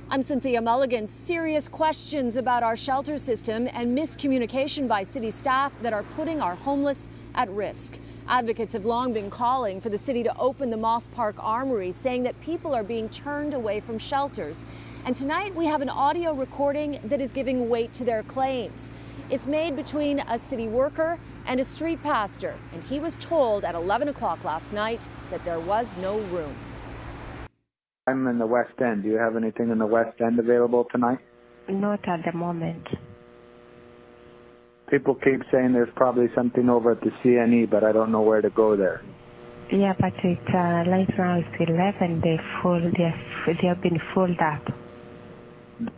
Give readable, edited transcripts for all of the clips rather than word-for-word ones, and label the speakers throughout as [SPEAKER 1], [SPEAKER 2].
[SPEAKER 1] I'm Cynthia Mulligan. Serious questions about our shelter system and miscommunication by city staff that are putting our homeless at risk. Advocates have long been calling for the city to open the Moss Park Armory, saying that people are being turned away from shelters. And tonight we have an audio recording that is giving weight to their claims. It's made between a city worker and a street pastor, and he was told at 11 o'clock last night that there was no room.
[SPEAKER 2] I'm in the West End. Do you have anything in the West End available tonight?
[SPEAKER 3] Not at the moment.
[SPEAKER 2] People keep saying there's probably something over at the CNE, but I don't know where to go there.
[SPEAKER 3] Yeah, but it's right now it's 11. They have been filled up.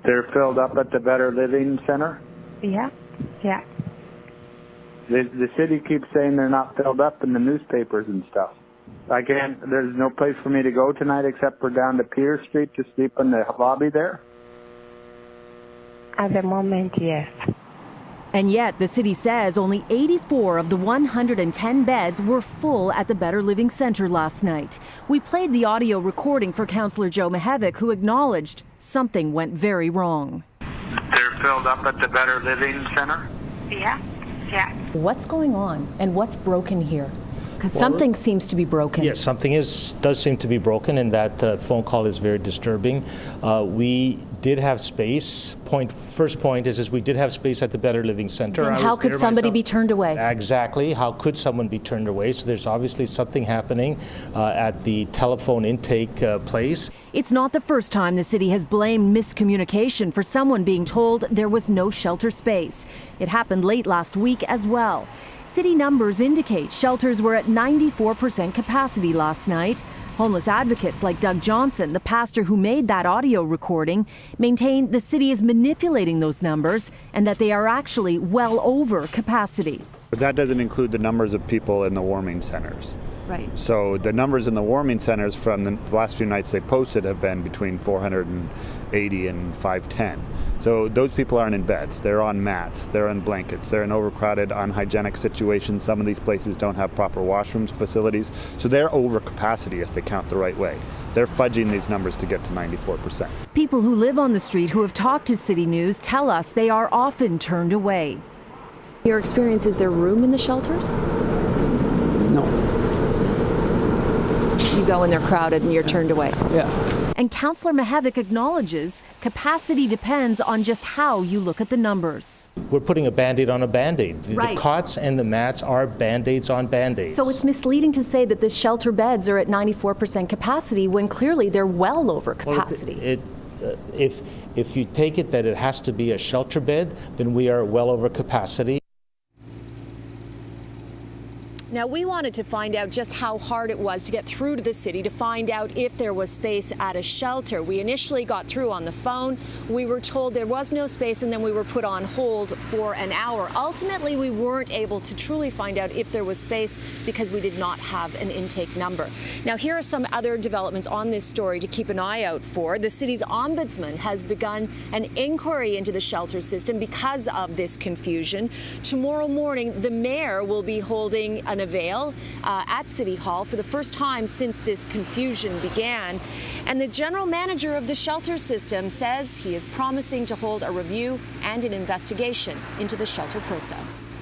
[SPEAKER 2] They're filled up at the Better Living Center?
[SPEAKER 3] Yeah.
[SPEAKER 2] The city keeps saying they're not filled up in the newspapers and stuff. There's no place for me to go tonight except for down to Pierce Street to sleep in the lobby there?
[SPEAKER 3] At the moment, yes.
[SPEAKER 1] And yet, the city says only 84 of the 110 beds were full at the Better Living Center last night. We played the audio recording for Councillor Joe Mihevc, who acknowledged something went very wrong.
[SPEAKER 2] They're filled up at the Better Living Center?
[SPEAKER 3] Yeah.
[SPEAKER 1] What's going on and what's broken here? Because something seems to be broken.
[SPEAKER 4] Yes, something does seem to be broken, and that phone call is very disturbing. We did have space. First point is we did have space at the Better Living Center.
[SPEAKER 1] And how could somebody be turned away?
[SPEAKER 4] Exactly. How could someone be turned away? So there's obviously something happening at the telephone intake place.
[SPEAKER 1] It's not the first time the city has blamed miscommunication for someone being told there was no shelter space. It happened late last week as well. City numbers indicate shelters were at 94% capacity last night. Homeless advocates like Doug Johnson, the pastor who made that audio recording, maintain the city is manipulating those numbers and that they are actually well over capacity.
[SPEAKER 5] But that doesn't include the numbers of people in the warming centers.
[SPEAKER 1] Right.
[SPEAKER 5] So the numbers in the warming centers from the last few nights they posted have been between 480 and 510. So those people aren't in beds. They're on mats. They're on blankets. They're in overcrowded, unhygienic situations. Some of these places don't have proper washrooms facilities. So they're over capacity if they count the right way. They're fudging these numbers to get to 94%.
[SPEAKER 1] People who live on the street who have talked to City News tell us they are often turned away. Your experience, is there room in the shelters?
[SPEAKER 6] No.
[SPEAKER 1] You go and they're crowded and you're turned away.
[SPEAKER 6] Yeah.
[SPEAKER 1] And Councillor Mihevc acknowledges capacity depends on just how you look at the numbers.
[SPEAKER 4] We're putting a Band-Aid on a Band-Aid.
[SPEAKER 1] Right.
[SPEAKER 4] The cots and the mats are Band-Aids on Band-Aids.
[SPEAKER 1] So it's misleading to say that the shelter beds are at 94% capacity when clearly they're well over capacity.
[SPEAKER 4] If you take it that it has to be a shelter bed, then we are well over capacity.
[SPEAKER 1] Now, we wanted to find out just how hard it was to get through to the city to find out if there was space at a shelter. We initially got through on the phone. We were told there was no space, and then we were put on hold for an hour. Ultimately, we weren't able to truly find out if there was space because we did not have an intake number. Now, here are some other developments on this story to keep an eye out for. The city's ombudsman has begun an inquiry into the shelter system because of this confusion. Tomorrow morning, the mayor will be holding an avail at City Hall for the first time since this confusion began. And the general manager of the shelter system says he is promising to hold a review and an investigation into the shelter process.